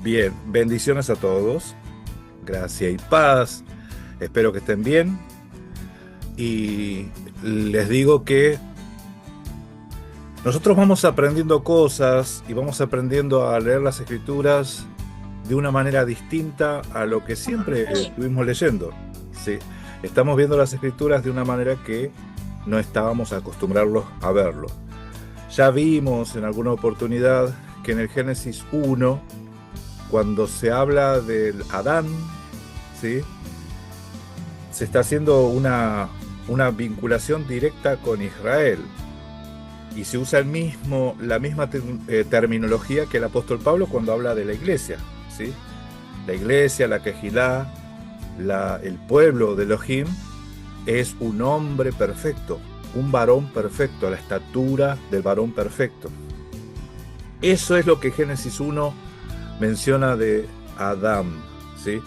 Bien, bendiciones a todos, gracia y paz. Espero que estén bien y les digo que nosotros vamos aprendiendo cosas y vamos aprendiendo a leer las escrituras de una manera distinta a lo que siempre estuvimos leyendo. Sí, estamos viendo las escrituras de una manera que no estábamos acostumbrados a verlo. Ya vimos en alguna oportunidad que en el Génesis 1, cuando se habla del Adán, ¿sí? Se está haciendo una vinculación directa con Israel y se usa la misma terminología que el apóstol Pablo cuando habla de la iglesia, ¿sí? La iglesia, la Quejilá, el pueblo de Elohim es un hombre perfecto, un varón perfecto, a la estatura del varón perfecto. Eso es lo que Génesis 1 menciona de Adán, ¿sí?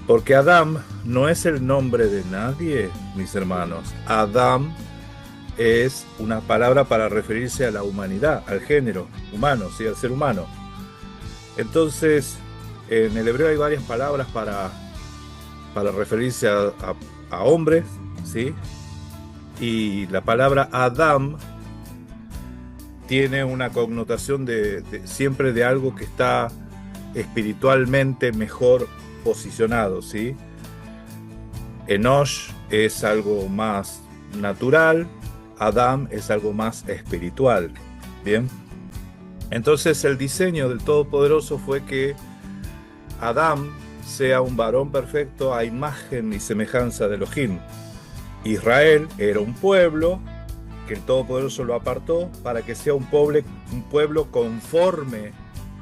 Porque Adam no es el nombre de nadie, mis hermanos. Adam es una palabra para referirse a la humanidad, al género humano, ¿sí? Al ser humano. Entonces, en el hebreo hay varias palabras para referirse a hombres, ¿sí? Y la palabra Adam tiene una connotación siempre de algo que está espiritualmente mejor posicionado, ¿sí? Enosh es algo más natural, Adam es algo más espiritual. Bien, entonces el diseño del Todopoderoso fue que Adam sea un varón perfecto a imagen y semejanza de Elohim. Israel era un pueblo que el Todopoderoso lo apartó para que sea un pueblo conforme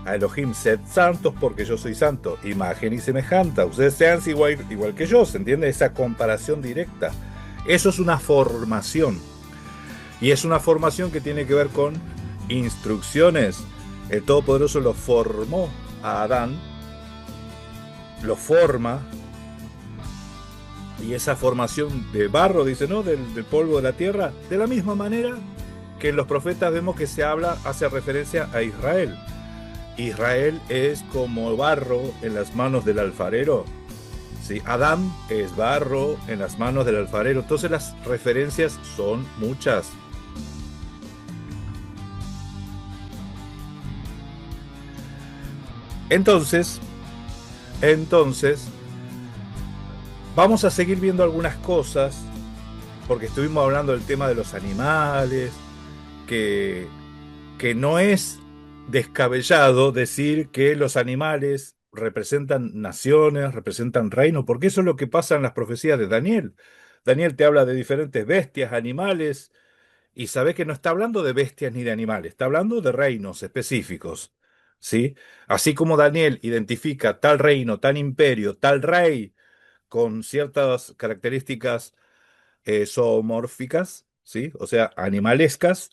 a Elohim. Sed santos porque yo soy santo, imagen y semejanza. Ustedes sean igual que yo, ¿se entiende? Esa comparación directa. Eso es una formación. Y es una formación que tiene que ver con instrucciones. El Todopoderoso lo formó a Adán, lo forma, y esa formación de barro, dice, ¿no? Del polvo de la tierra, de la misma manera que en los profetas vemos que hace referencia a Israel. Israel es como barro en las manos del alfarero. ¿Sí? Adán es barro en las manos del alfarero. Entonces las referencias son muchas. Entonces, entonces, vamos a seguir viendo algunas cosas, porque estuvimos hablando del tema de los animales, que, que no es descabellado decir que los animales representan naciones, representan reinos, porque eso es lo que pasa en las profecías de Daniel. Daniel te habla de diferentes bestias, animales, y sabes que no está hablando de bestias ni de animales, está hablando de reinos específicos, ¿sí? Así como Daniel identifica tal reino, tal imperio, tal rey con ciertas características zoomórficas, ¿sí? O sea, animalescas.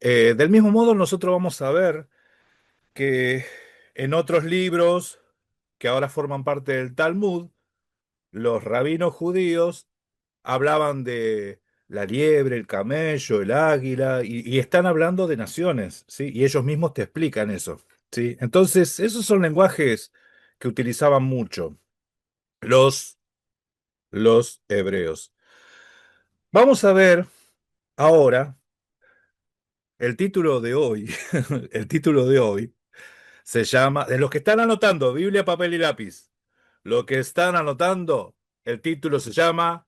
Del mismo modo, nosotros vamos a ver que en otros libros que ahora forman parte del Talmud, los rabinos judíos hablaban de la liebre, el camello, el águila, y están hablando de naciones, ¿sí? Y ellos mismos te explican eso, ¿sí? Entonces, esos son lenguajes que utilizaban mucho los, los hebreos. Vamos a ver ahora el título de hoy. El título de hoy se llama, de los que están anotando, Biblia, papel y lápiz, lo que están anotando, el título se llama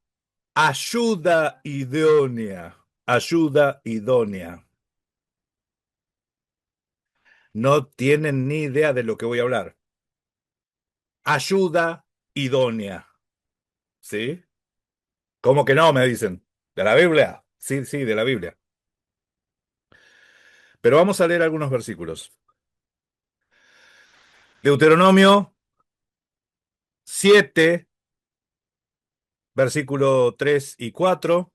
Ayuda idónea. Ayuda idónea. No tienen ni idea de lo que voy a hablar. Ayuda idónea. ¿Sí? ¿Cómo que no? Me dicen. ¿De la Biblia? Sí, sí, de la Biblia. Pero vamos a leer algunos versículos. Deuteronomio 7, versículo 3 y 4.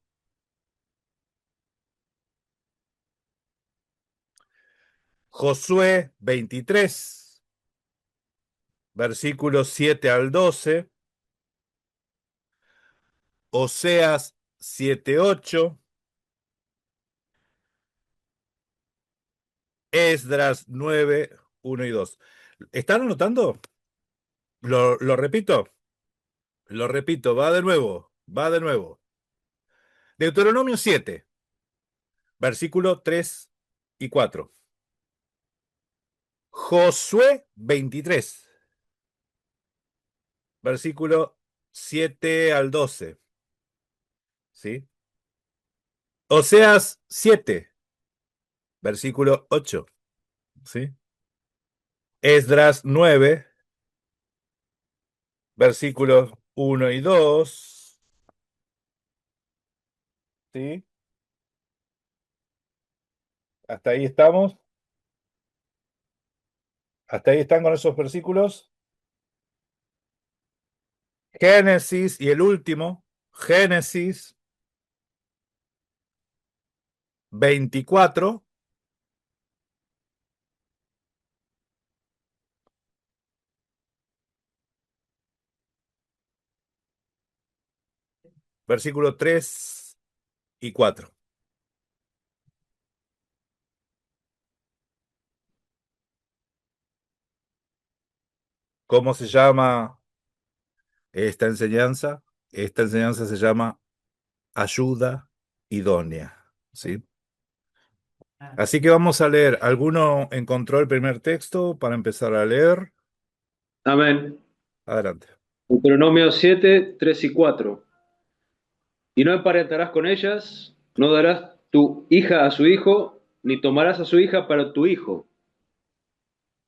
Josué 23, versículos 7 al 12. Oseas 7, 8. Esdras 9, 1 y 2. ¿Están anotando? Lo repito, lo repito, va de nuevo, va de nuevo. Deuteronomio 7, versículo 3 y 4. Josué 23, versículo 7 al 12. ¿Sí? Oseas 7, versículo 8. ¿Sí? Esdras 9, versículos 1 y 2. ¿Sí? Hasta ahí estamos. Hasta ahí están con esos versículos. Génesis y el último, Génesis 24, versículo 3 y 4. ¿Cómo se llama esta enseñanza? Esta enseñanza se llama ayuda idónea. ¿Sí? Así que vamos a leer. ¿Alguno encontró el primer texto para empezar a leer? Amén. Adelante. Deuteronomio 7, 3 y 4. Y no emparentarás con ellas, no darás tu hija a su hijo, ni tomarás a su hija para tu hijo,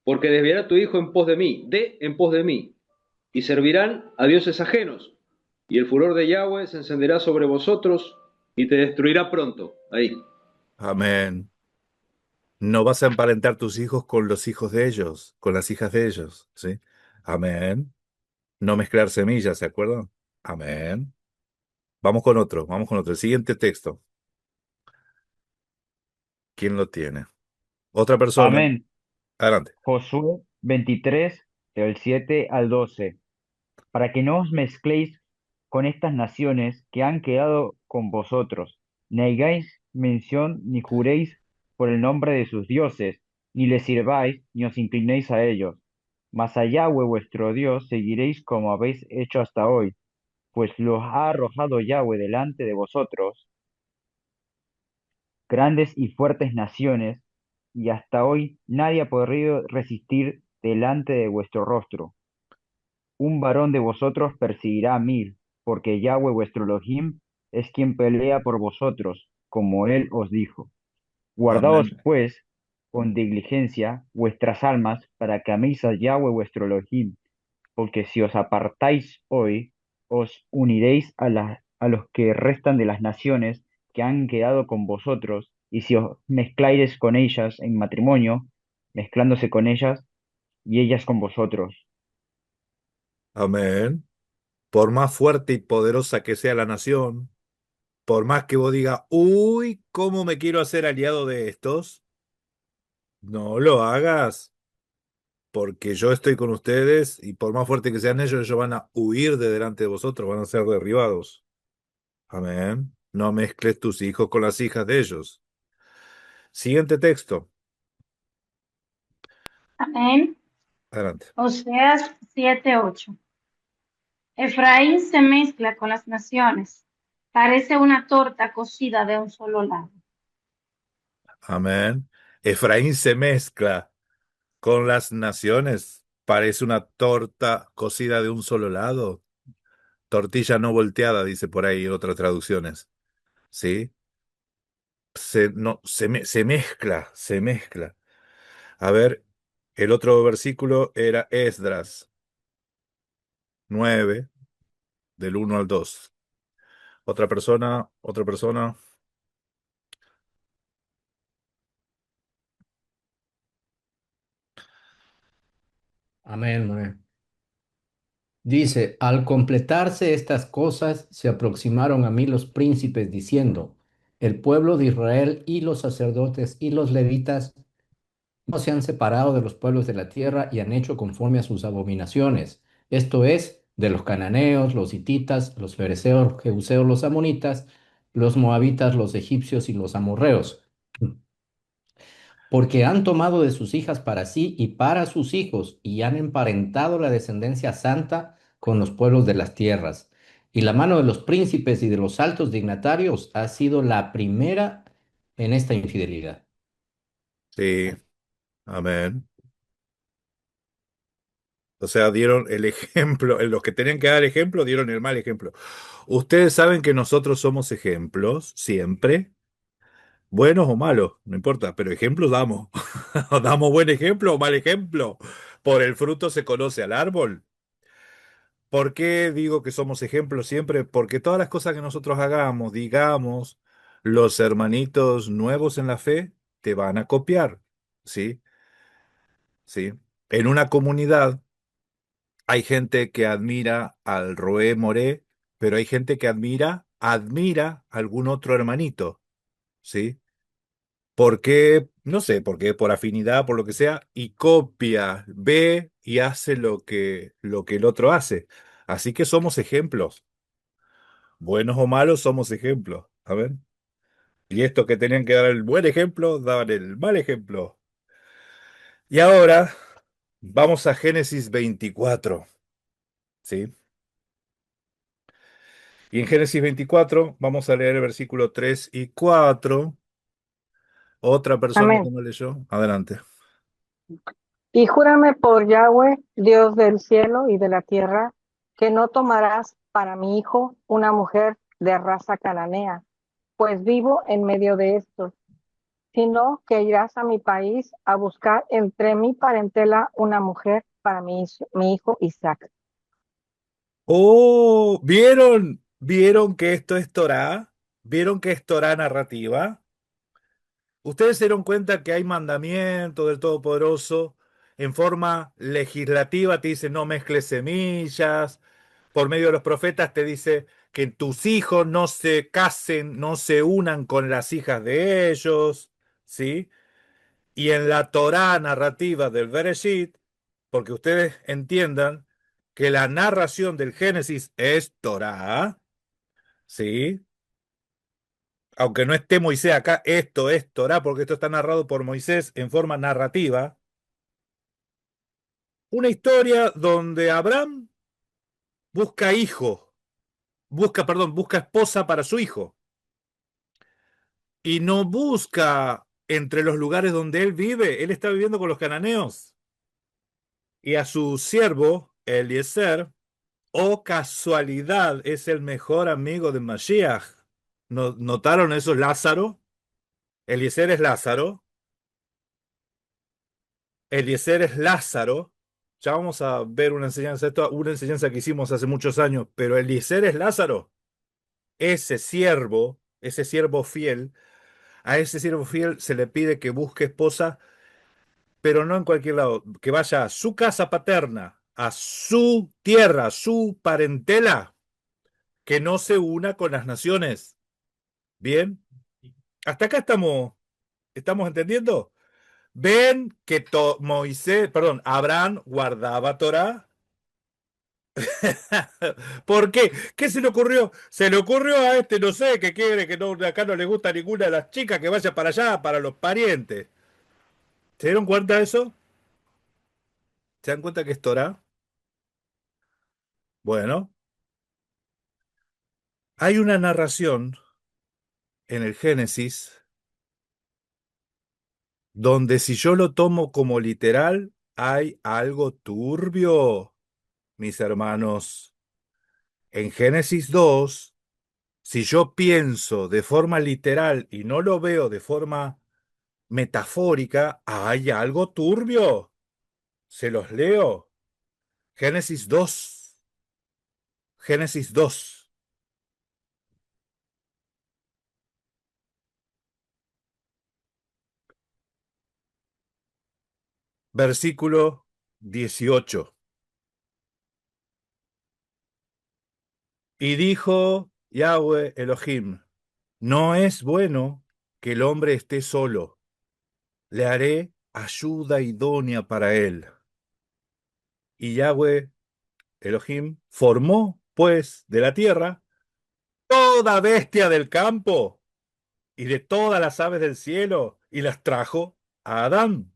porque desviará tu hijo en pos de mí, en pos de mí, y servirán a dioses ajenos, y el furor de Yahweh se encenderá sobre vosotros y te destruirá pronto. Ahí. Amén. No vas a emparentar tus hijos con los hijos de ellos, con las hijas de ellos. ¿Sí? Amén. No mezclar semillas, ¿se acuerdan? Amén. Vamos con otro, vamos con otro. El siguiente texto. ¿Quién lo tiene? Otra persona. Amén. Adelante. Josué 23, del 7 al 12. Para que no os mezcléis con estas naciones que han quedado con vosotros, ni hagáis mención ni juréis por el nombre de sus dioses, ni les sirváis, ni os inclinéis a ellos. Mas a Yahweh vuestro Dios seguiréis como habéis hecho hasta hoy, pues los ha arrojado Yahweh delante de vosotros, grandes y fuertes naciones, y hasta hoy nadie ha podido resistir delante de vuestro rostro. Un varón de vosotros perseguirá a 1000, porque Yahweh vuestro Elohim es quien pelea por vosotros, como él os dijo. Guardaos, Amén. pues, con diligencia vuestras almas, para que améis a Yahweh vuestro Elohim, porque si os apartáis hoy, os uniréis a los que restan de las naciones que han quedado con vosotros, y si os mezcláis con ellas en matrimonio, mezclándose con ellas, y ellas con vosotros. Amén. Por más fuerte y poderosa que sea la nación, por más que vos digas, uy, ¿cómo me quiero hacer aliado de estos? No lo hagas, porque yo estoy con ustedes y por más fuerte que sean ellos, ellos van a huir de delante de vosotros, van a ser derribados. Amén. No mezcles tus hijos con las hijas de ellos. Siguiente texto. Amén. Adelante. Oseas 7:8. Efraín se mezcla con las naciones. Parece una torta cocida de un solo lado. Amén. Efraín se mezcla con las naciones. Parece una torta cocida de un solo lado. Tortilla no volteada, dice por ahí en otras traducciones. ¿Sí? No, se mezcla, se mezcla. A ver, el otro versículo era Esdras 9, del 1 al 2. Otra persona, otra persona. Amén, amén. Dice, al completarse estas cosas, se aproximaron a mí los príncipes diciendo, el pueblo de Israel y los sacerdotes y los levitas no se han separado de los pueblos de la tierra y han hecho conforme a sus abominaciones. Esto es, de los cananeos, los hititas, los fereceos, los jebuseos, los amonitas, los moabitas, los egipcios y los amorreos. porque han tomado de sus hijas para sí y para sus hijos, y han emparentado la descendencia santa con los pueblos de las tierras. Y la mano de los príncipes y de los altos dignatarios ha sido la primera en esta infidelidad. Sí, amén. O sea, dieron el ejemplo, los que tenían que dar ejemplo dieron el mal ejemplo. Ustedes saben que nosotros somos ejemplos, siempre, buenos o malos, no importa, pero ejemplos damos. ¿Damos buen ejemplo o mal ejemplo? Por el fruto se conoce al árbol. ¿Por qué digo que somos ejemplos siempre? Porque todas las cosas que nosotros hagamos, digamos, los hermanitos nuevos en la fe te van a copiar, ¿sí? ¿Sí? En una comunidad hay gente que admira al Roé Moré, pero hay gente que admira a algún otro hermanito, ¿sí? ¿Por qué? No sé, porque por afinidad, por lo que sea, y copia, ve y hace lo que el otro hace. Así que somos ejemplos. Buenos o malos, somos ejemplos. A ver. Y estos que tenían que dar el buen ejemplo, daban el mal ejemplo. Y ahora vamos a Génesis 24, ¿sí? Y en Génesis 24 vamos a leer el versículo 3 y 4. Otra persona que Amén. no leyó, adelante. Y júrame por Yahweh, Dios del cielo y de la tierra, que no tomarás para mi hijo una mujer de raza cananea, pues vivo en medio de estos, sino que irás a mi país a buscar entre mi parentela una mujer para mi hijo Isaac. Oh, ¿vieron? ¿Vieron que esto es Torá? ¿Vieron que es Torá narrativa? Ustedes se dieron cuenta que hay mandamiento del Todopoderoso en forma legislativa, te dice no mezcles semillas, por medio de los profetas te dice que tus hijos no se casen, no se unan con las hijas de ellos, ¿sí? Y en la Torá narrativa del Bereshit, porque ustedes entiendan que la narración del Génesis es Torá, ¿sí? Aunque no esté Moisés acá, esto es Torá, porque esto está narrado por Moisés en forma narrativa. Una historia donde Abraham busca hijo, busca esposa para su hijo. Y no busca entre los lugares donde él vive. Él está viviendo con los cananeos. Y a su siervo, Eliezer, oh casualidad, es el mejor amigo de Mashiach. ¿Notaron eso, Lázaro? Eliezer es Lázaro. Eliezer es Lázaro. Ya vamos a ver una enseñanza, esto, una enseñanza que hicimos hace muchos años, pero Eliezer es Lázaro. Ese siervo fiel, a ese siervo fiel se le pide que busque esposa, pero no en cualquier lado, que vaya a su casa paterna, a su tierra, a su parentela, que no se una con las naciones. Bien, hasta acá estamos entendiendo. Ven que Abraham guardaba Torah. ¿Por qué? ¿Qué se le ocurrió? Se le ocurrió a este, no sé, que quiere, que no, acá no le gusta ninguna de las chicas, que vaya para allá, para los parientes. ¿Se dieron cuenta de eso? ¿Se dan cuenta que es Torah? Bueno, hay una narración en el Génesis donde si yo lo tomo como literal, hay algo turbio, mis hermanos. En Génesis 2, si yo pienso de forma literal y no lo veo de forma metafórica, hay algo turbio. Se los leo. Génesis 2. Génesis 2. Versículo 18. Y dijo Yahweh Elohim, no es bueno que el hombre esté solo. Le haré ayuda idónea para él. Y Yahweh Elohim formó, pues, de la tierra toda bestia del campo y de todas las aves del cielo y las trajo a Adán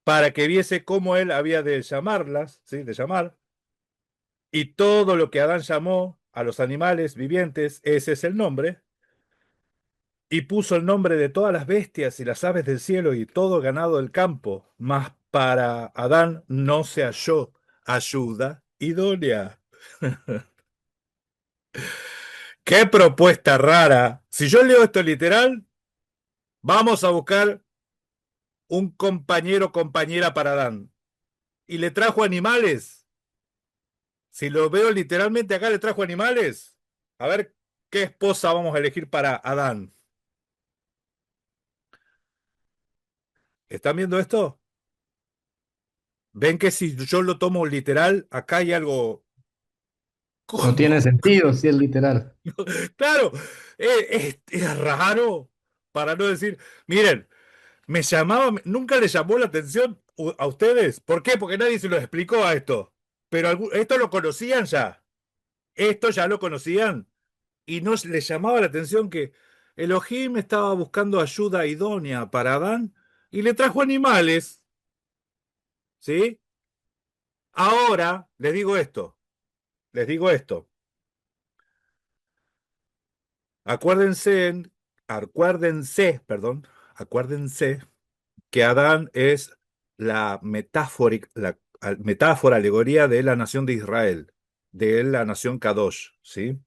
para que viese cómo él había de llamarlas, ¿sí? De llamar, y todo lo que Adán llamó a los animales vivientes, ese es el nombre, y puso el nombre de todas las bestias y las aves del cielo y todo ganado del campo, mas para Adán no se halló ayuda idónea. ¡Qué propuesta rara! Si yo leo esto literal, vamos a buscar un compañero o compañera para Adán. Y le trajo animales. Si lo veo literalmente acá, le trajo animales. A ver qué esposa vamos a elegir para Adán. ¿Están viendo esto? ¿Ven que si yo lo tomo literal, acá hay algo? No ¿Cómo? tiene sentido si es literal. Claro, es raro, para no decir, miren, me llamaba, nunca le llamó la atención a ustedes. ¿Por qué? Porque nadie se lo explicó a esto. Pero esto lo conocían ya. Esto ya lo conocían. Y no les llamaba la atención que Elohim estaba buscando ayuda idónea para Adán y le trajo animales. ¿Sí? Ahora les digo esto. Les digo esto. Acuérdense, acuérdense que Adán es la metáfora, alegoría de la nación de Israel, de la nación Kadosh, ¿sí?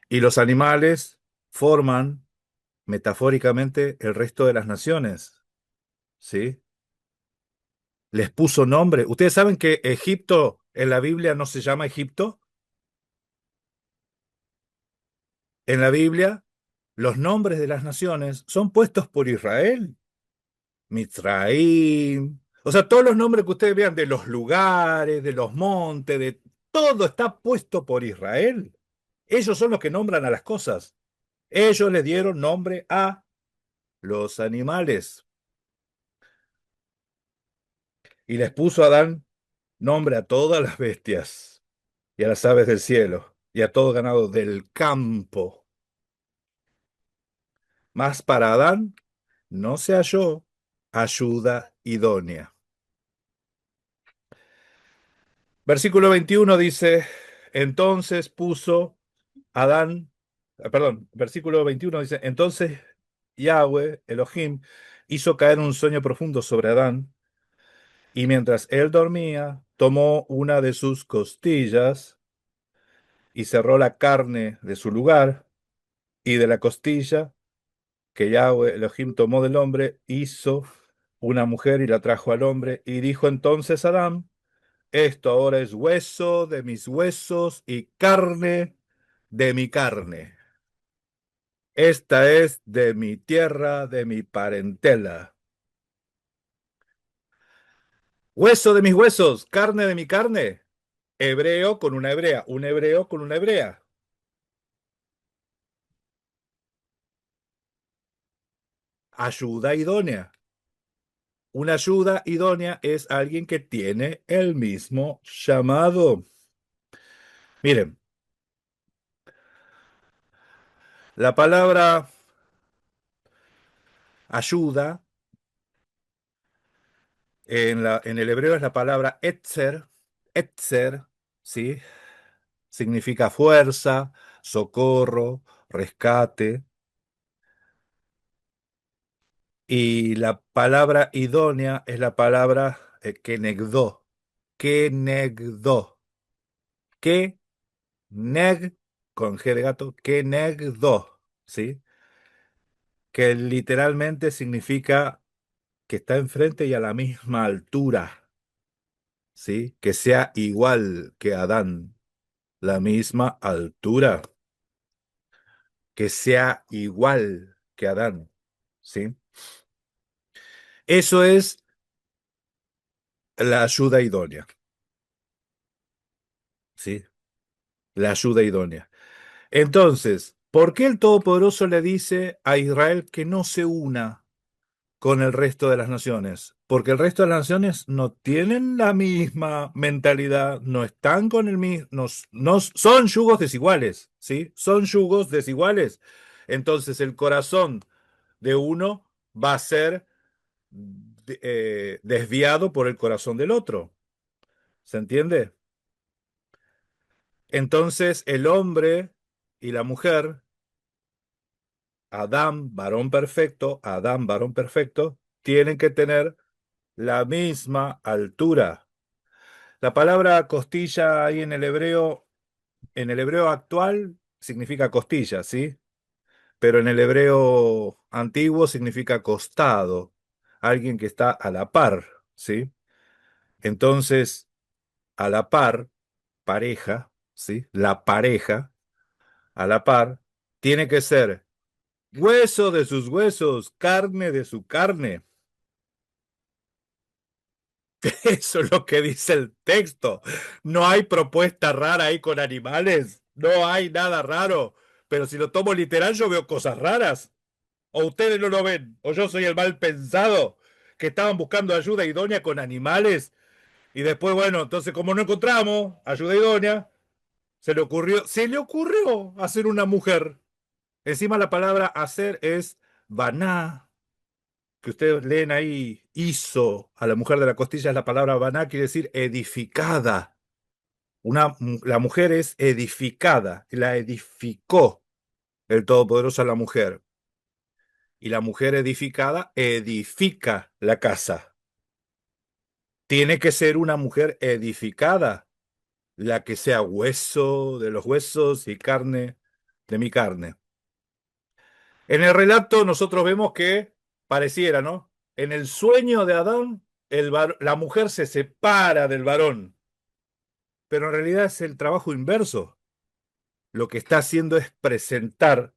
Y los animales forman metafóricamente el resto de las naciones, ¿sí? Les puso nombre. ¿Ustedes saben que Egipto en la Biblia no se llama Egipto? En la Biblia, los nombres de las naciones son puestos por Israel. Mitzraim. O sea, todos los nombres que ustedes vean de los lugares, de los montes, de todo está puesto por Israel. Ellos son los que nombran a las cosas. Ellos le dieron nombre a los animales. Y les puso a Adán nombre a todas las bestias y a las aves del cielo y a todo ganado del campo. Mas para Adán no se halló ayuda idónea. Versículo 21 dice, entonces puso Adán, perdón, versículo 21 dice, entonces Yahweh, Elohim, hizo caer un sueño profundo sobre Adán, y mientras él dormía, tomó una de sus costillas y cerró la carne de su lugar, y de la costilla que Yahweh, Elohim, tomó del hombre, hizo una mujer y la trajo al hombre, y dijo entonces Adán, esto ahora es hueso de mis huesos y carne de mi carne. Esta es de mi tierra, de mi parentela. Hueso de mis huesos, carne de mi carne. Hebreo con una hebrea, un hebreo con una hebrea. Ayuda idónea. Una ayuda idónea es alguien que tiene el mismo llamado. Miren, la palabra ayuda en el hebreo es la palabra etzer, ¿sí? Significa fuerza, socorro, rescate. Y la palabra idónea es la palabra kenegdo. Kenegdo. Que neg, con G de gato, kenegdo. ¿Sí? Que literalmente significa que está enfrente y a la misma altura. ¿Sí? Que sea igual que Adán. La misma altura. Que sea igual que Adán. ¿Sí? Eso es la ayuda idónea. ¿Sí? La ayuda idónea. Entonces, ¿por qué el Todopoderoso le dice a Israel que no se una? con el resto de las naciones, porque el resto de las naciones no tienen la misma mentalidad, no están con el mismo, no son yugos desiguales, ¿sí? Son yugos desiguales. Entonces el corazón de uno va a ser desviado por el corazón del otro. ¿Se entiende? Entonces el hombre y la mujer, Adán, varón perfecto, tienen que tener la misma altura. La palabra costilla ahí en el hebreo actual significa costilla, ¿sí? Pero en el hebreo antiguo significa costado, alguien que está a la par, ¿sí? Entonces, a la par, pareja, ¿sí? La pareja, a la par, tiene que ser hueso de sus huesos, carne de su carne. Eso es lo que dice el texto. No hay propuesta rara ahí con animales. No hay nada raro. Pero si lo tomo literal, yo veo cosas raras. O ustedes no lo ven. O yo soy el mal pensado. Que estaban buscando ayuda idónea con animales. Y después, bueno, entonces como no encontramos ayuda idónea, se le ocurrió hacer una mujer. Encima la palabra hacer es baná, que ustedes leen ahí, hizo a la mujer de la costilla, es la palabra baná, quiere decir edificada. La mujer es edificada, la edificó el Todopoderoso a la mujer. Y la mujer edificada edifica la casa. Tiene que ser una mujer edificada, la que sea hueso de los huesos y carne de mi carne. En el relato nosotros vemos que pareciera, ¿no? En el sueño de Adán, la mujer se separa del varón, pero en realidad es el trabajo inverso. Lo que está haciendo es presentar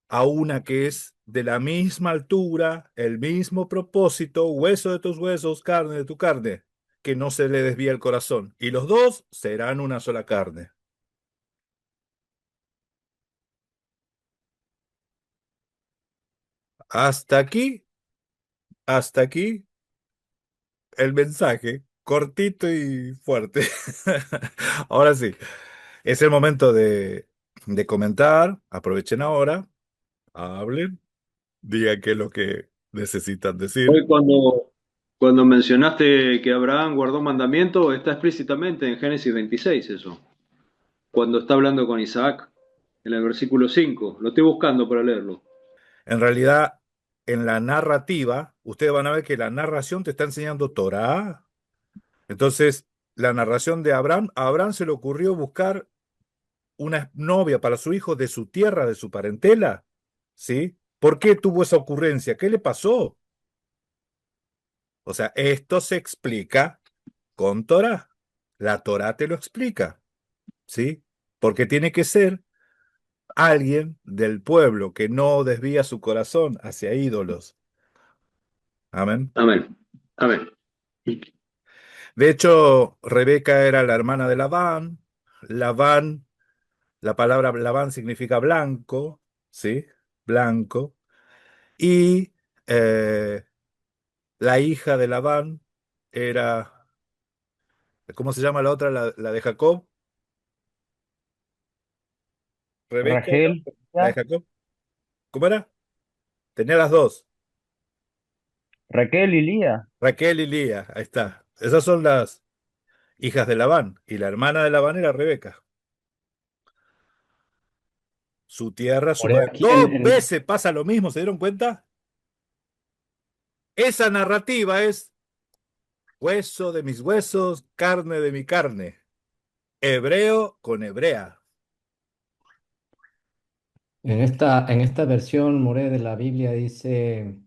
a una que es de la misma altura, el mismo propósito, hueso de tus huesos, carne de tu carne, que no se le desvía el corazón. Y los dos serán una sola carne. Hasta aquí, hasta aquí el mensaje, cortito y fuerte. Ahora sí, es el momento de comentar. Aprovechen ahora, hablen, digan qué es lo que necesitan decir. Hoy cuando mencionaste que Abraham guardó mandamiento, está explícitamente en Génesis 26 eso, cuando está hablando con Isaac, en el versículo 5. Lo estoy buscando para leerlo. En realidad, en la narrativa, ustedes van a ver que la narración te está enseñando Torah. Entonces, la narración de Abraham, a Abraham se le ocurrió buscar una novia para su hijo de su tierra, de su parentela. ¿Sí? ¿Por qué tuvo esa ocurrencia? ¿Qué le pasó? O sea, esto se explica con Torah. La Torah te lo explica, ¿sí? Porque tiene que ser alguien del pueblo que no desvía su corazón hacia ídolos. Amén. Amén. Amén. De hecho, Rebeca era la hermana de Labán. Labán, la palabra Labán significa blanco, ¿sí? Blanco. Y la hija de Labán era, ¿cómo se llama la otra? La de Jacob. Rebeca era Rachel, la de Jacob. ¿Cómo era? Tenía las dos. Raquel y Lía. Raquel y Lía. Ahí está. Esas son las hijas de Labán. Y la hermana de Labán era Rebeca. Su tierra, su Por padre. aquí Dos veces pasa lo mismo, ¿se dieron cuenta? Esa narrativa es hueso de mis huesos, carne de mi carne. Hebreo con hebrea. en esta versión, More, de la Biblia dice,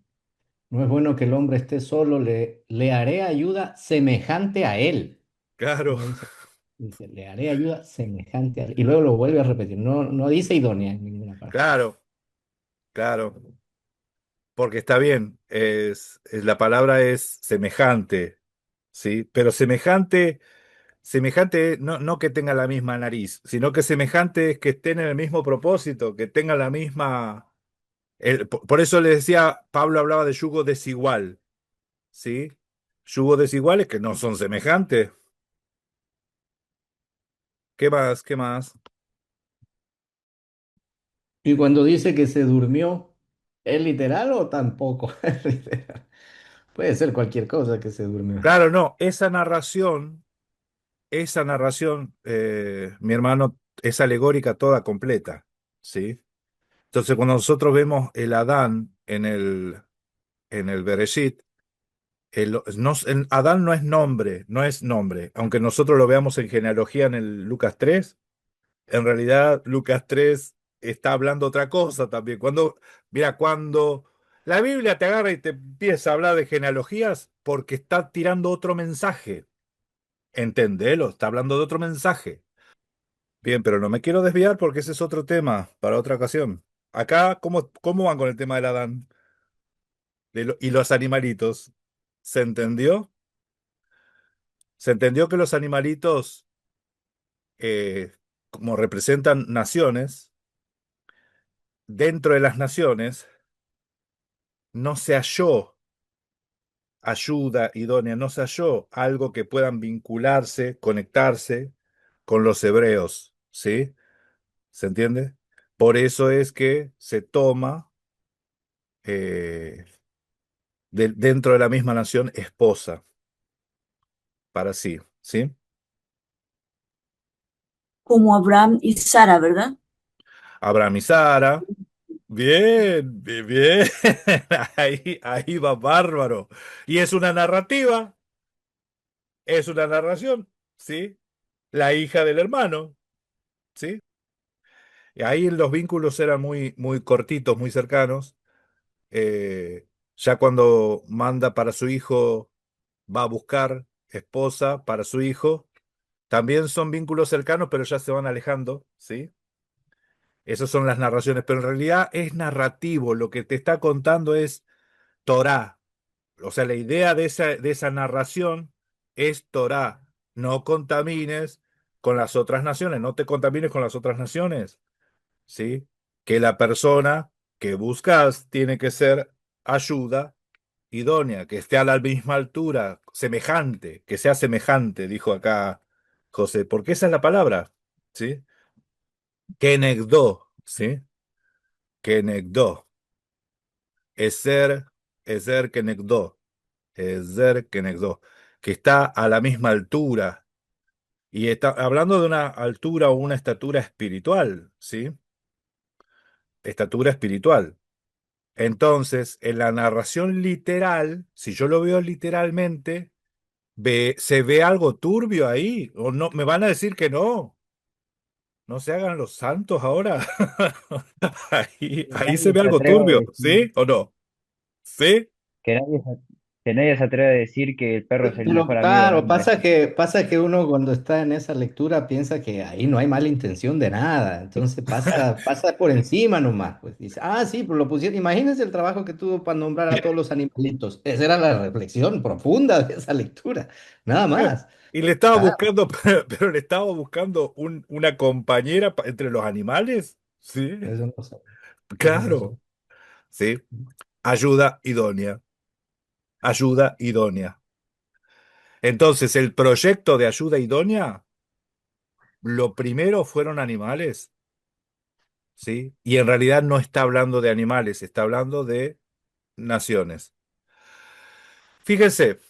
no es bueno que el hombre esté solo, le haré ayuda semejante a él. Claro, No dice, le haré ayuda semejante a él. Y luego lo vuelve a repetir, no dice idónea en ninguna parte. claro, claro. Porque está bien, la palabra es semejante, ¿sí? Pero semejante no que tenga la misma nariz, sino que semejante es que estén en el mismo propósito, que tengan la misma Por eso le decía, Pablo hablaba de yugo desigual, ¿sí? Yugos desiguales que no son semejantes. ¿Qué más? ¿Qué más? Y cuando dice que se durmió, ¿es literal o tampoco? Es literal. Puede ser cualquier cosa que se durmió. Claro, no, esa narración, mi hermano, es alegórica toda completa, ¿sí? Entonces, cuando nosotros vemos el Adán en el Bereshit, Adán no es nombre, no es nombre, aunque nosotros lo veamos en genealogía en el Lucas 3, en realidad Lucas 3 está hablando otra cosa también. Mira, cuando la Biblia te agarra y te empieza a hablar de genealogías, porque está tirando otro mensaje. Entendelo, está hablando de otro mensaje. Bien, pero no me quiero desviar porque ese es otro tema para otra ocasión. Acá, ¿cómo van con el tema del Adán y los animalitos? ¿Se entendió? ¿Se entendió que los animalitos, como representan naciones, dentro de las naciones no se halló ayuda idónea, no se halló algo que puedan vincularse, conectarse con los hebreos, ¿sí? ¿Se entiende? Por eso es que se toma eh, dentro de la misma nación esposa para sí, ¿sí? Como Abraham y Sara, ¿verdad? Abraham y Sara, bien, bien, bien. Ahí va bárbaro. Y es una narración, ¿sí? La hija del hermano, ¿sí? Y ahí los vínculos eran muy, muy cortitos, muy cercanos. Ya cuando manda para su hijo, va a buscar esposa para su hijo, también son vínculos cercanos, pero ya se van alejando, ¿sí? Esas son las narraciones, pero en realidad es narrativo, lo que te está contando es Torá. O sea, la idea de esa narración es Torá. No contamines con las otras naciones, no te contamines con las otras naciones, ¿sí? Que la persona que buscas tiene que ser ayuda idónea, que esté a la misma altura, semejante, que sea semejante, dijo acá José, porque esa es la palabra, ¿sí? Kenegdo, ¿sí? Kenegdo, Eser, Eser Kenegdo, Eser Kenegdo, que está a la misma altura, y está hablando de una altura o una estatura espiritual, ¿sí? Estatura espiritual. Entonces, en la narración literal, si yo lo veo literalmente, se ve algo turbio ahí. O no, me van a decir que no. No se hagan los santos ahora. Que Ahí se nadie ve se algo atreva a turbio, decir, ¿sí o no? ¿Sí? que nadie se, que nadie se atreve a decir que el perro es el Pero mejor amigo del claro, hombre. pasa que uno cuando está en esa lectura piensa que ahí no hay mala intención de nada. Entonces pasa por encima nomás. Pues dice, ah, sí, pues lo pusieron. Imagínense el trabajo que tuvo para nombrar a todos los animalitos. Esa era la reflexión profunda de esa lectura. Nada más. Y le estaba Ah, buscando, pero le estaba buscando una compañera entre los animales. Sí, eso no sé. Eso no sé. claro. Sí. Ayuda idónea. Ayuda idónea. Entonces, el proyecto de ayuda idónea, lo primero fueron animales, ¿sí? Y en realidad no está hablando de animales, está hablando de naciones. Fíjense,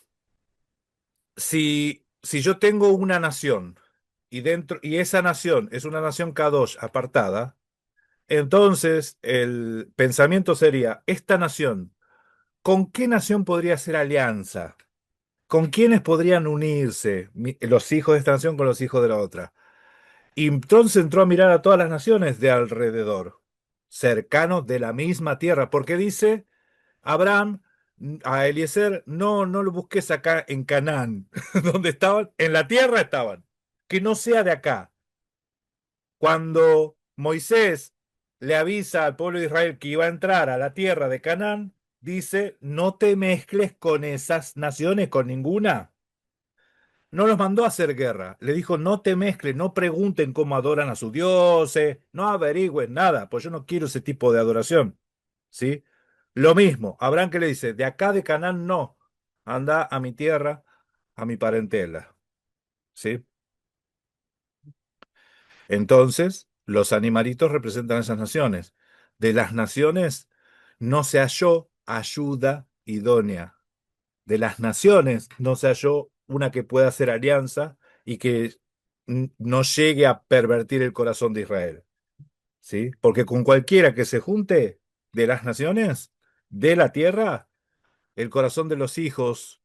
si yo tengo una nación y esa nación es una nación Kadosh apartada, entonces el pensamiento sería, esta nación, ¿con qué nación podría hacer alianza? ¿Con quiénes podrían unirse los hijos de esta nación con los hijos de la otra? Y entonces entró a mirar a todas las naciones de alrededor, cercanos de la misma tierra, porque dice Abraham a Eliezer, no, no lo busques acá en Canaán, donde estaban, en la tierra estaban, que no sea de acá. Cuando Moisés le avisa al pueblo de Israel que iba a entrar a la tierra de Canaán, dice, no te mezcles con esas naciones, con ninguna. No los mandó a hacer guerra. Le dijo, no te mezcles, no pregunten cómo adoran a sus dioses, no averigüen nada, pues yo no quiero ese tipo de adoración. ¿sí? Lo mismo, Abraham que le dice, de acá de Canaán no, anda a mi tierra, a mi parentela, ¿sí? Entonces, los animalitos representan esas naciones. De las naciones no se halló ayuda idónea. De las naciones no se halló una que pueda hacer alianza y que no llegue a pervertir el corazón de Israel, ¿sí? Porque con cualquiera que se junte de las naciones, de la tierra, el corazón de los hijos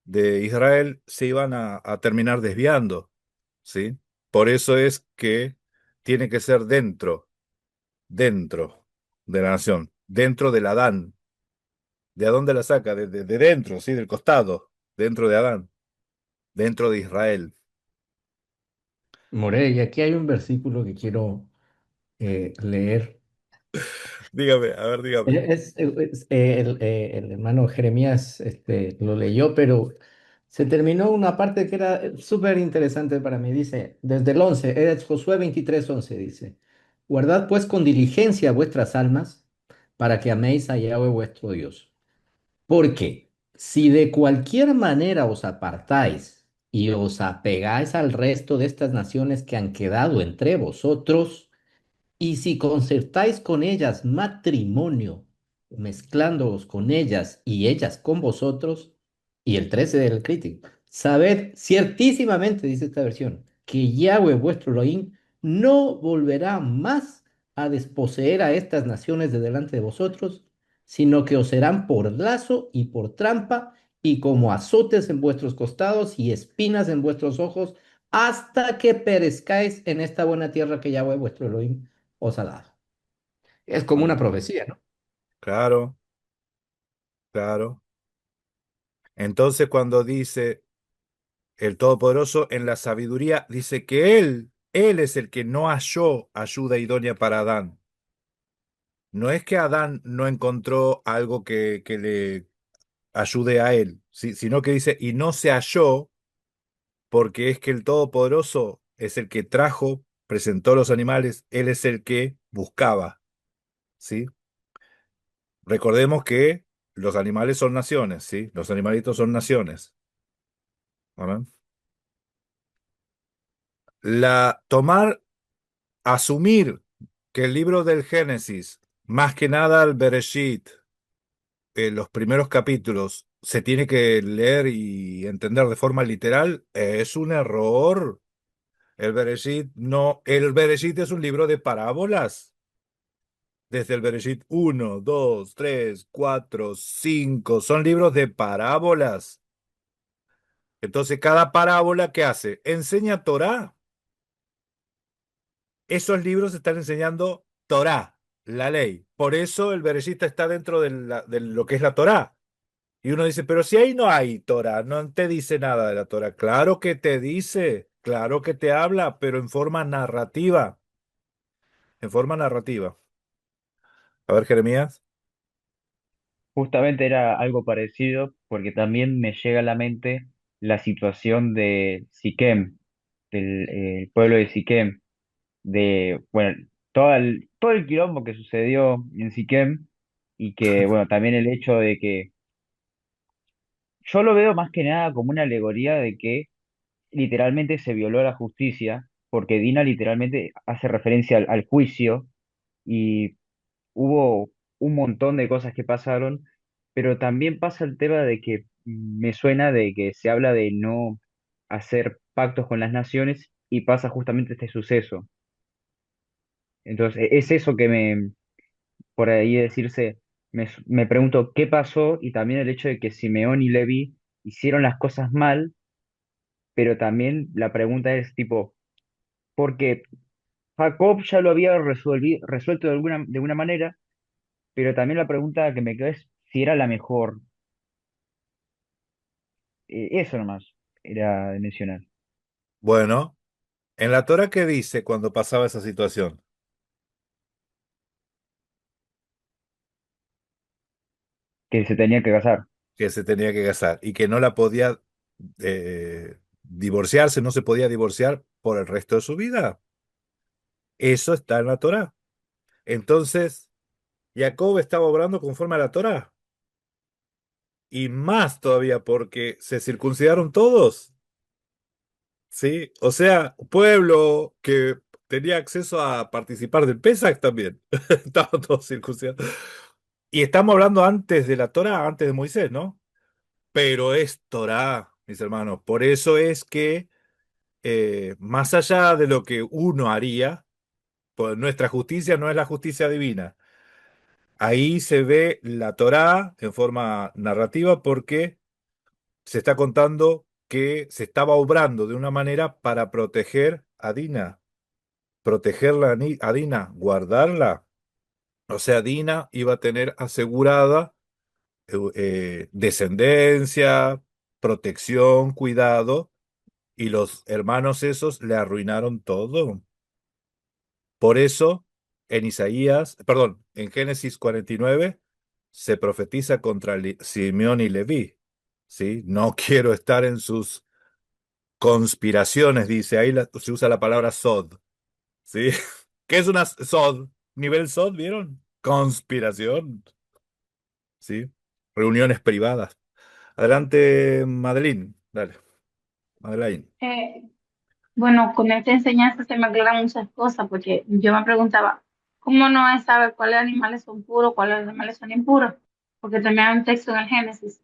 de Israel se iban a terminar desviando, ¿sí? Por eso es que tiene que ser dentro de la nación, dentro del Adán. ¿De dónde la saca? De dentro, ¿sí? Del costado, dentro de Adán, dentro de Israel. More, y aquí hay un versículo que quiero leer. Dígame, a ver, dígame. El hermano Jeremías lo leyó, pero se terminó una parte que era súper interesante para mí. Dice, desde el 11, es Josué 23:11, dice, guardad pues con diligencia vuestras almas para que améis a Yahweh vuestro Dios. Porque si de cualquier manera os apartáis y os apegáis al resto de estas naciones que han quedado entre vosotros, y si concertáis con ellas matrimonio, mezclándoos con ellas y ellas con vosotros, y el 13 del crítico, sabed ciertísimamente, dice esta versión, que Yahweh vuestro Elohim no volverá más a desposeer a estas naciones de delante de vosotros, sino que os serán por lazo y por trampa y como azotes en vuestros costados y espinas en vuestros ojos, hasta que perezcáis en esta buena tierra que Yahweh vuestro Elohim os ha dado. Es como una Amén. profecía, ¿no? Claro, claro. Entonces, cuando dice el Todopoderoso en la sabiduría, dice que Él es el que no halló ayuda idónea para Adán. No es que Adán no encontró algo que le ayude a él, sino que dice, y no se halló porque es que el Todopoderoso es el que trajo, presentó los animales, Él es el que buscaba, ¿sí? Recordemos que los animales son naciones, ¿sí? Los animalitos son naciones. Amén. Asumir que el libro del Génesis, más que nada el Bereshit, los primeros capítulos, se tiene que leer y entender de forma literal, es un error. El Bereshit no, el Bereshit es un libro de parábolas. Desde el Bereshit uno, 2, 3, 4, 5 son libros de parábolas. Entonces, cada parábola, ¿qué hace? Enseña Torá. Esos libros están enseñando Torá, la ley. Por eso el Bereshit está dentro de lo que es la Torá. Y uno dice, pero si ahí no hay Torá, no te dice nada de la Torá. Claro que te dice, claro que te habla, pero en forma narrativa. En forma narrativa. A ver, Jeremías. Justamente era algo parecido porque también me llega a la mente la situación de Siquem, del pueblo de Siquem, de, bueno, todo el quilombo que sucedió en Siquem y que, bueno, también el hecho de que yo lo veo más que nada como una alegoría de que literalmente se violó la justicia, porque Dina literalmente hace referencia al juicio y hubo un montón de cosas que pasaron, pero también pasa el tema de que me suena de que se habla de no hacer pactos con las naciones y pasa justamente este suceso. Entonces, es eso que por ahí decirse, me pregunto qué pasó y también el hecho de que Simeón y Leví hicieron las cosas mal, pero también la pregunta es tipo, porque Jacob ya lo había resuelto de alguna manera, pero también la pregunta que me queda es si era la mejor. Eso nomás era de mencionar, Bueno, en la Torá, ¿qué dice cuando pasaba esa situación? que se tenía que casar. Que se tenía que casar y que no la podía divorciarse, no se podía divorciar por el resto de su vida. Eso está en la Torá. Entonces, Jacob estaba obrando conforme a la Torá. Y más todavía porque se circuncidaron todos. ¿Sí? O sea, pueblo que tenía acceso a participar del Pesach también. Estaban todos circuncidados. Y estamos hablando antes de la Torá, antes de Moisés, ¿no? Pero es Torá, mis hermanos. Por eso es que, más allá de lo que uno haría, pues nuestra justicia no es la justicia divina. Ahí se ve la Torá en forma narrativa porque se está contando que se estaba obrando de una manera para proteger a Dina, protegerla a Dina, guardarla. O sea, Dina iba a tener asegurada descendencia, protección, cuidado, y los hermanos esos le arruinaron todo. Por eso, en Isaías, perdón, en Génesis 49 se profetiza contra Simeón y Leví. ¿Sí? No quiero estar en sus conspiraciones, dice. Ahí se usa la palabra sod. ¿Sí? ¿Qué es una sod? Nivel sod, ¿vieron? Conspiración. ¿Sí? Reuniones privadas. Adelante, Madeline. Dale, Madeline. Eh, bueno, con esta enseñanza se me aclaran muchas cosas, porque yo me preguntaba, ¿cómo Noé sabe cuáles animales son puros, cuáles animales son impuros? Porque también hay un texto en el Génesis.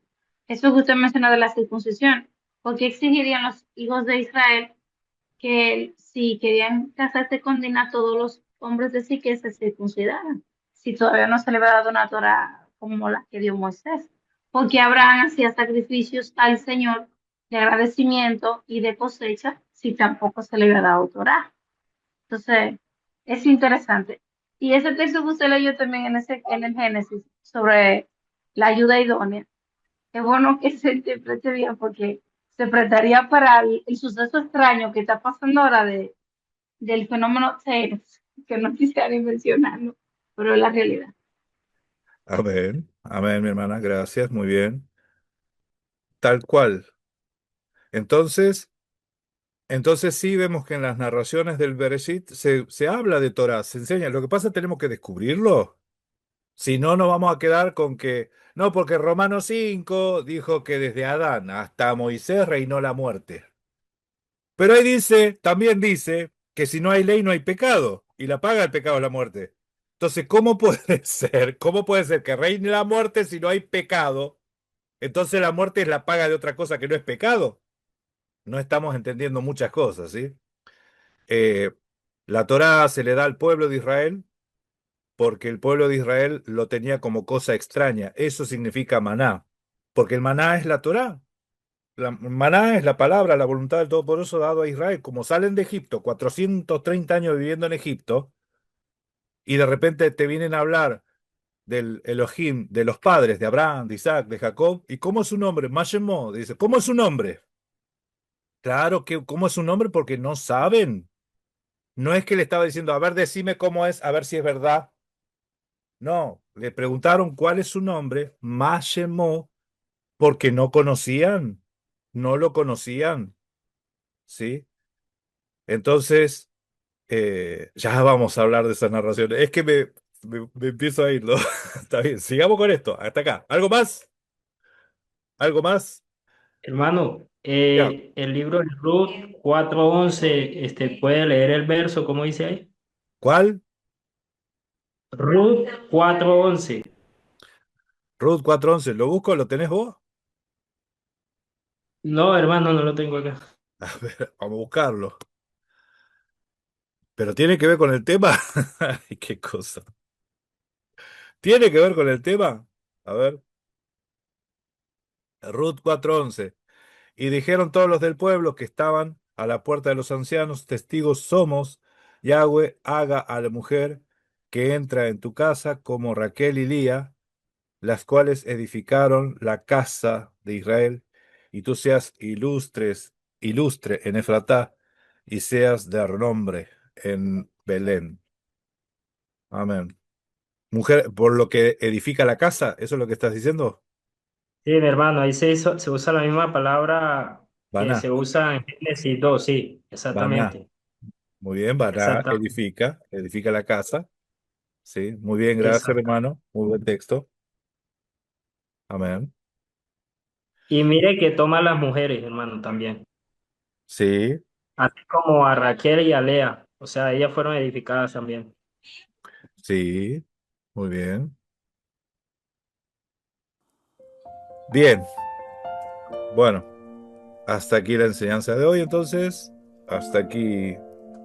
Eso que usted mencionó de la circuncisión, ¿por qué exigirían los hijos de Israel que si querían casarse con Dina, todos los hombres de sí que se circuncidaran, si todavía no se le había dado una Torah como la que dio Moisés? Porque Abraham hacía sacrificios al Señor de agradecimiento y de cosecha si tampoco se le había dado Torah. Entonces, es interesante. Y ese texto que usted leyó también en el Génesis sobre la ayuda idónea, es bueno que se interprete bien porque se prestaría para el suceso extraño que está pasando ahora del fenómeno Thames, que no quisiera ni mencionarlo, pero es la realidad. Amén. Amén, mi hermana. Gracias. Muy bien. Tal cual. Entonces, entonces sí vemos que en las narraciones del Bereshit se habla de Torah, se enseña. Lo que pasa es que tenemos que descubrirlo. Si no, nos vamos a quedar con que, no, porque Romanos 5 dijo que desde Adán hasta Moisés reinó la muerte. Pero ahí dice, también dice, que si no hay ley no hay pecado, y la paga el pecado es la muerte. Entonces, ¿cómo puede ser? ¿Cómo puede ser que reine la muerte si no hay pecado? Entonces la muerte es la paga de otra cosa que no es pecado. No estamos entendiendo muchas cosas, ¿sí? Eh, la Torá se le da al pueblo de Israel porque el pueblo de Israel lo tenía como cosa extraña. Eso significa maná, porque el maná es la Torá. La maná es la palabra, la voluntad del Todopoderoso dado a Israel. Como salen de Egipto, 430 años viviendo en Egipto, y de repente te vienen a hablar del Elohim, de los padres, de Abraham, de Isaac, de Jacob, ¿y cómo es su nombre? Mashemó, dice, ¿cómo es su nombre? Claro que, ¿cómo es su nombre? Porque no saben. No es que le estaba diciendo, a ver, decime cómo es, a ver si es verdad. No, le preguntaron cuál es su nombre, Mashemó, porque no conocían, no lo conocían, ¿sí? Entonces, ya vamos a hablar de esas narraciones. Es que me empiezo a ir, ¿no? Está bien, sigamos con esto, hasta acá. ¿Algo más? ¿Algo más? Hermano, Ya. el libro de Ruth 4:11, ¿puede leer el verso? ¿Cómo dice ahí? ¿Cuál? Ruth 4:11. Ruth 4:11, ¿lo busco? ¿Lo tenés vos? No, hermano, no lo tengo acá. A ver, vamos a buscarlo. ¿Pero tiene que ver con el tema? Ay, qué cosa. ¿Tiene que ver con el tema? A ver, Ruth 4:11. Y dijeron todos los del pueblo que estaban a la puerta de los ancianos, testigos somos, Yahweh haga a la mujer que entra en tu casa como Raquel y Lía, las cuales edificaron la casa de Israel, y tú seas ilustre en Efratá, y seas de renombre en Belén. Amén. Mujer, por lo que edifica la casa, ¿eso es lo que estás diciendo? Sí, mi hermano, ahí se usa la misma palabra que Baná, se usa en Génesis 2, sí, Baná. exactamente. Muy bien, Baná Exactamente. edifica la casa. Sí, muy bien, gracias, Exacto. hermano. Muy buen texto. Amén. Y mire que toma a las mujeres, hermano, también. Sí, Así como a Raquel y a Lea. O sea, ellas fueron edificadas también. sí, muy bien. Bien, bueno, hasta aquí la enseñanza de hoy, entonces. Hasta aquí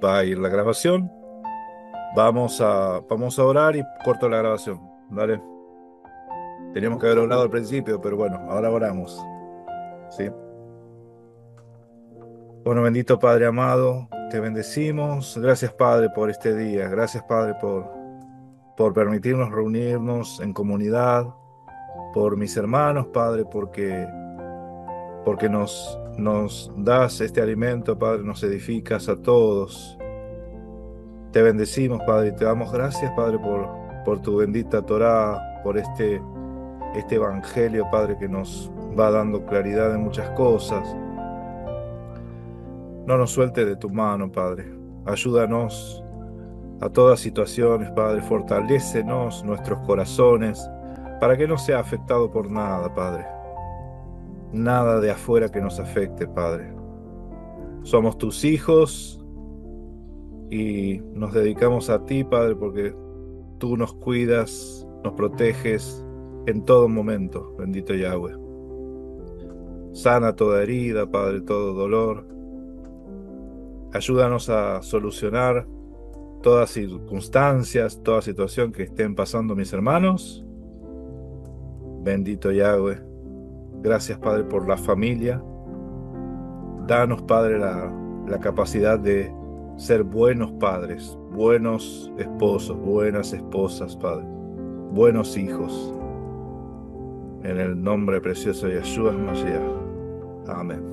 va a ir la grabación. Vamos a orar y corto la grabación. ¿Vale? Teníamos que haber orado al principio, pero bueno, ahora oramos. ¿Sí? Bueno, bendito Padre amado, te bendecimos. Gracias, Padre, por este día. Gracias, Padre, por permitirnos reunirnos en comunidad. Por mis hermanos, Padre, porque nos das este alimento, Padre, nos edificas a todos. Te bendecimos, Padre, y te damos gracias, Padre, por tu bendita Torá, por este evangelio, Padre, que nos va dando claridad en muchas cosas. No nos suelte de tu mano, Padre. Ayúdanos a todas situaciones, Padre. Fortalécenos nuestros corazones para que no sea afectado por nada, Padre. Nada de afuera que nos afecte, Padre. Somos tus hijos y nos dedicamos a ti, Padre, porque tú nos cuidas, nos proteges en todo momento, bendito Yahweh. Sana toda herida, Padre, todo dolor. Ayúdanos a solucionar todas circunstancias, toda situación que estén pasando mis hermanos. Bendito Yahweh. Gracias, Padre, por la familia. Danos, Padre, la capacidad de ser buenos padres, buenos esposos, buenas esposas, Padre, buenos hijos. En el nombre precioso de Yeshua Mashiach. Amén.